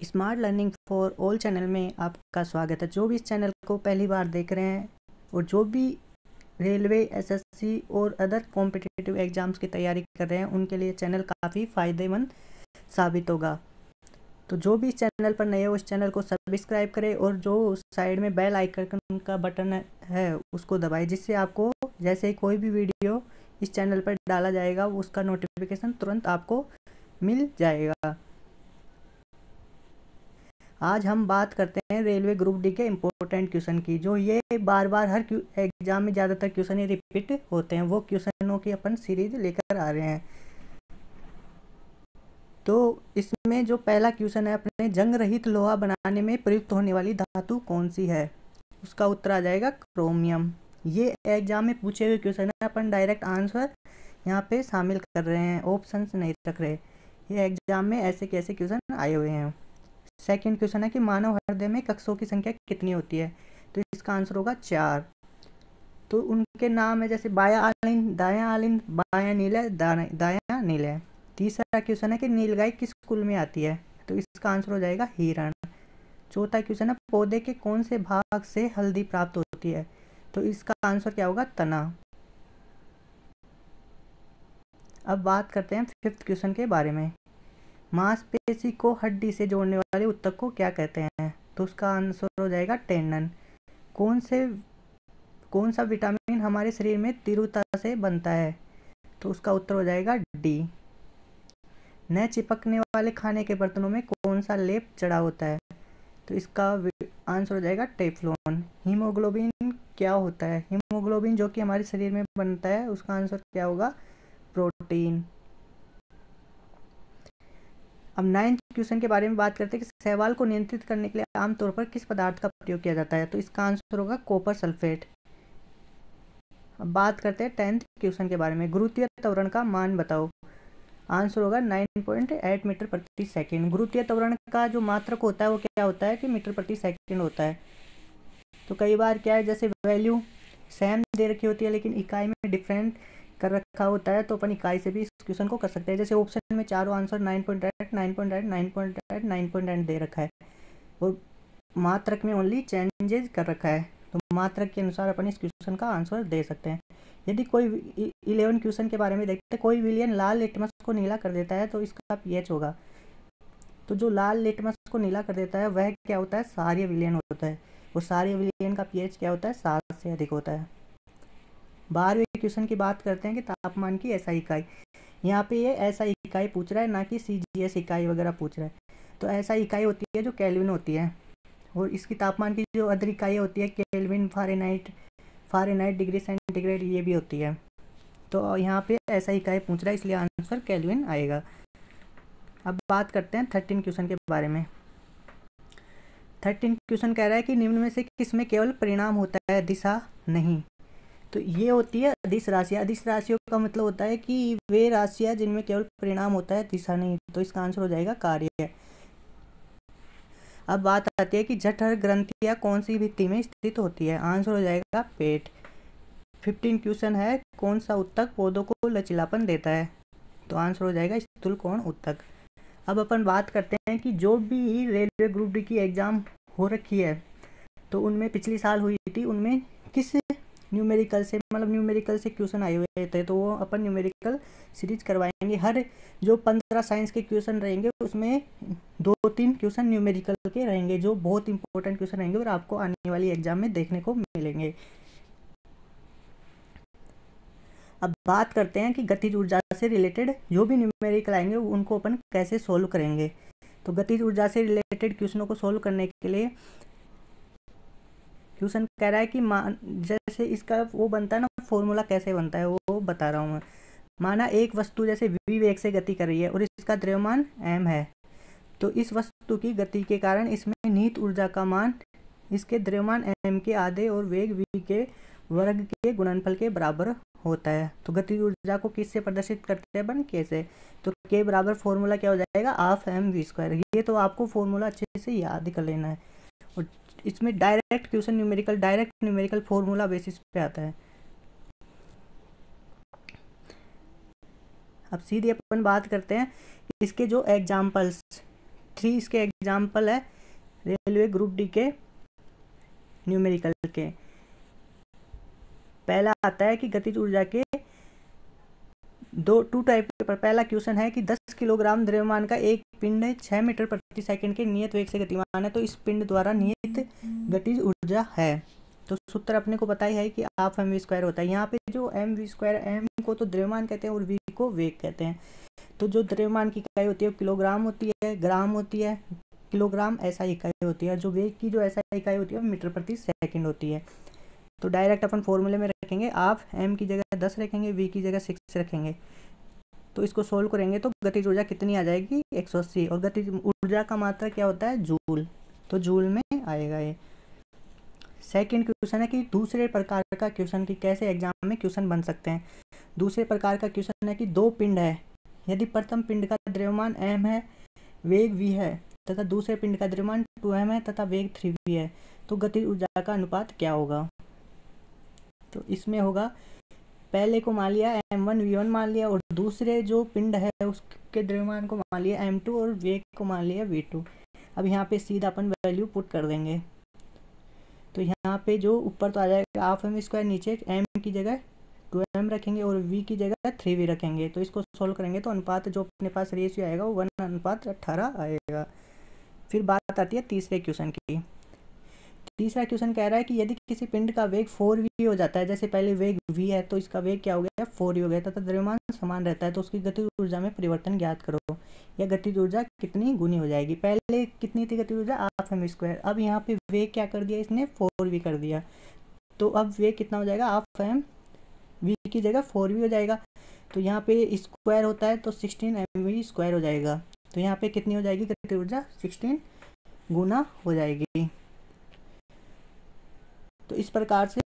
Smart learning for all channel में आपका स्वागत है। जो भी इस चैनल को पहली बार देख रहे हैं और जो भी रेलवे, एसएससी और अदर कॉम्पिटिटिव एग्जाम्स की तैयारी कर रहे हैं, उनके लिए चैनल काफ़ी फ़ायदेमंद साबित होगा। तो जो भी इस चैनल पर नए हो, उस चैनल को सब्सक्राइब करें और जो साइड में बेल आइकन का बटन है उसको दबाएं, जिससे आपको जैसे ही कोई भी वीडियो इस चैनल पर डाला जाएगा उसका नोटिफिकेशन तुरंत आपको मिल जाएगा। आज हम बात करते हैं रेलवे ग्रुप डी के इम्पोर्टेंट क्वेश्चन की, जो ये बार बार हर एग्जाम में ज़्यादातर क्वेश्चन ये रिपीट होते हैं। वो क्वेश्चनों की अपन सीरीज लेकर आ रहे हैं। तो इसमें जो पहला क्वेश्चन है, अपने जंग रहित लोहा बनाने में प्रयुक्त होने वाली धातु कौन सी है? उसका उत्तर आ जाएगा क्रोमियम। ये एग्जाम में पूछे हुए क्वेश्चन है, अपन डायरेक्ट आंसर यहाँ पे शामिल कर रहे हैं, ऑप्शन नहीं रख रहे। ये एग्जाम में ऐसे कैसे क्वेश्चन आए हुए हैं। सेकंड क्वेश्चन है कि मानव हृदय में कक्षों की संख्या कितनी होती है? तो इसका आंसर होगा 4। तो उनके नाम है जैसे बाया आलिन, दाया आलिन, बाया नीलय, दाया नीलय। तीसरा क्वेश्चन है कि नीलगाय किस कुल में आती है? तो इसका आंसर हो जाएगा हिरण। चौथा क्वेश्चन है पौधे के कौन से भाग से हल्दी प्राप्त होती है? तो इसका आंसर क्या होगा? तना। अब बात करते हैं फिफ्थ क्वेश्चन के बारे में। मांसपेशी को हड्डी से जोड़ने वाले ऊतक को क्या कहते हैं? तो उसका आंसर हो जाएगा टेंडन। कौन सा विटामिन हमारे शरीर में तीव्रता से बनता है? तो उसका उत्तर हो जाएगा डी। न चिपकने वाले खाने के बर्तनों में कौन सा लेप चढ़ा होता है? तो इसका आंसर हो जाएगा टेफ्लॉन। हीमोग्लोबिन क्या होता है? हीमोग्लोबिन जो कि हमारे शरीर में बनता है, उसका आंसर क्या होगा? प्रोटीन। अब 9th क्वेश्चन के बारे में बात करते हैं कि शैवाल को नियंत्रित करने के लिए आमतौर पर किस पदार्थ का प्रयोग किया जाता है? तो इसका आंसर होगा कॉपर सल्फेट। अब बात करते हैं 10th क्वेश्चन के बारे में। गुरुत्वीय त्वरण का मान बताओ। आंसर होगा 9.8 मीटर प्रति सेकेंड। गुरुत्वीय त्वरण का जो मात्रक होता है वो क्या होता है कि मीटर प्रति सेकेंड होता है। तो कई बार क्या है, जैसे वैल्यू सेम दे रखी होती है लेकिन इकाई में डिफरेंट कर रखा होता है, तो अपन इकाई से भी इस क्वेश्चन को कर सकते हैं। जैसे ऑप्शन में चारों आंसर 9.8, 9.8, 9.8, 9.8 दे रखा है और मात्रक में ओनली चेंजेस कर रखा है, तो मात्रक के अनुसार अपन इस क्वेश्चन का आंसर दे सकते हैं। यदि कोई 11 क्वेश्चन के बारे में देखते हैं, कोई विलियन लाल लिटमस को नीला कर देता है तो इसका पीएच होगा। तो जो लाल लिटमस को नीला कर देता है वह क्या होता है? क्षारीय विलयन होता है। वो क्षारीय विलयन का पीएच क्या होता है? 7 से अधिक होता है। 12वें क्वेश्चन की बात करते हैं कि तापमान की एसआई इकाई। यहाँ पे ये एसआई इकाई पूछ रहा है, ना कि सीजीएस इकाई वगैरह पूछ रहा है। तो एसआई इकाई होती है जो केल्विन होती है, और इसकी तापमान की जो अदर इकाई होती है केल्विन, फारेनहाइट, डिग्री सेंटीग्रेड, ये भी होती है। तो यहाँ पे एसआई इकाई पूछ रहा है, इसलिए आंसर केल्विन आएगा। अब बात करते हैं 13 क्वेश्चन के बारे में। 13 क्वेश्चन कह रहा है कि निम्न में से किसमें केवल परिणाम होता है, दिशा नहीं? तो ये होती है अदिश राशियाँ। अदिश राशियों का मतलब होता है कि वे राशियाँ जिनमें केवल परिणाम होता है, दिशा नहीं। तो इसका आंसर हो जाएगा कार्य। अब बात आती है कि जठर ग्रंथियाँ कौन सी भित्ति में स्थित होती है? आंसर हो जाएगा पेट। 15 क्वेश्चन है, कौन सा ऊतक पौधों को लचीलापन देता है? तो आंसर हो जाएगा स्थूलकोण ऊतक। अब अपन बात करते हैं कि जो भी रेलवे ग्रुप डी की एग्ज़ाम हो रखी है, तो उनमें पिछली साल हुई थी, उनमें किस न्यूमेरिकल से क्वेश्चन आए हुए थे, तो वो अपन न्यूमेरिकल सीरीज करवाएंगे। हर जो 15 साइंस के क्वेश्चन रहेंगे उसमें 2-3 क्वेश्चन न्यूमेरिकल के रहेंगे, जो बहुत इंपॉर्टेंट क्वेश्चन रहेंगे और आपको आने वाली एग्जाम में देखने को मिलेंगे। अब बात करते हैं कि गतिज ऊर्जा से रिलेटेड जो भी न्यूमेरिकल आएंगे उनको अपन कैसे सोल्व करेंगे। तो गतिज ऊर्जा से रिलेटेड क्वेश्चनों को सोल्व करने के लिए क्वेश्चन कह रहा है कि जैसे इसका वो बनता है ना, फॉर्मूला कैसे बनता है वो बता रहा हूँ मैं। माना एक वस्तु जैसे v वेग से गति कर रही है और इसका द्रव्यमान m है, तो इस वस्तु की गति के कारण इसमें निहित ऊर्जा का मान इसके द्रव्यमान m के आधे और वेग v के वर्ग के गुणनफल के बराबर होता है। तो गतिज ऊर्जा को किससे प्रदर्शित करते हैं अपन? k से। तो k बराबर फॉर्मूला क्या हो जाएगा? ½ mv²। ये तो आपको फॉर्मूला अच्छे से याद कर लेना है। और इसमें डायरेक्ट न्यूमेरिकल फॉर्मूला बेसिस पे आता है। अब सीधे अपन बात करते हैं इसके जो एग्जाम्पल्स, 3 इसके एग्जाम्पल है रेलवे ग्रुप डी के न्यूमेरिकल के। पहला आता है कि गतिज ऊर्जा के टू टाइप पर पहला क्वेश्चन है कि 10 किलोग्राम द्रव्यमान का एक पिंड 6 मीटर प्रति सेकंड के नियत वेग से गतिमान है, तो इस पिंड द्वारा नियत गतिज ऊर्जा है। तो सूत्र अपने को पता ही है कि हाफ एम वी स्क्वायर होता है। यहाँ पे जो एम वी स्क्वायर, एम को तो द्रव्यमान कहते हैं और वी को वेग कहते हैं। तो जो द्रव्यमान की इकाई होती है वो किलोग्राम होती है, ग्राम होती है, किलोग्राम ऐसा इकाई होती है। जो वेग की जो ऐसा इकाई होती है वो मीटर प्रति सेकंड होती है। तो डायरेक्ट अपन फॉर्मूले में रखेंगे, आप एम की जगह 10 रखेंगे, वी की जगह 6 रखेंगे। तो इसको सोल्व करेंगे तो गतिज ऊर्जा कितनी आ जाएगी 180। और गतिज ऊर्जा का मात्रा क्या होता है जूल, तो जूल में आएगा ये। सेकंड क्वेश्चन है कि दूसरे प्रकार का क्वेश्चन की कैसे एग्जाम में क्वेश्चन बन सकते हैं। दूसरे प्रकार का क्वेश्चन है कि 2 पिंड है, यदि प्रथम पिंड का द्रव्यमान m है, वेग v है तथा दूसरे पिंड का द्रव्यमान 2m है तथा वेग 3v है, तो गतिज ऊर्जा का अनुपात क्या होगा। तो इसमें होगा, पहले को मान लिया m1 v1 मान लिया और दूसरे जो पिंड है उसके द्रव्यमान को मान लिया m2 और वेग को मान लिया v2। अब यहाँ पे सीधा अपन वैल्यू पुट कर देंगे। तो यहाँ पे जो ऊपर तो आ जाएगा हाफ एम स्क्वायर, नीचे m की जगह 2m रखेंगे और v की जगह 3v रखेंगे। तो इसको सोल्व करेंगे तो अनुपात जो अपने पास रेशियो आएगा वो 1:18 आएगा। फिर बात आती है तीसरे क्वेश्चन की। तीसरा क्वेश्चन कह रहा है कि यदि किसी पिंड का वेग 4v हो जाता है, जैसे पहले वेग v है तो इसका वेग क्या हो गया 4v हो गया तथा द्रव्यमान समान रहता है, तो उसकी गतिज ऊर्जा में परिवर्तन ज्ञात करो। या गतिज ऊर्जा कितनी गुनी हो जाएगी। पहले कितनी थी गतिज ऊर्जा हाफ एम स्क्वायर, अब यहाँ पे वेग क्या कर दिया इसने 4v कर दिया, तो अब वेग कितना हो जाएगा हाफ एम, v की जगह 4v हो जाएगा। तो यहाँ पे स्क्वायर होता है तो 16mv स्क्वायर हो जाएगा। तो यहाँ पे कितनी हो जाएगी गतिज ऊर्जा 16 गुना हो जाएगी। तो इस प्रकार से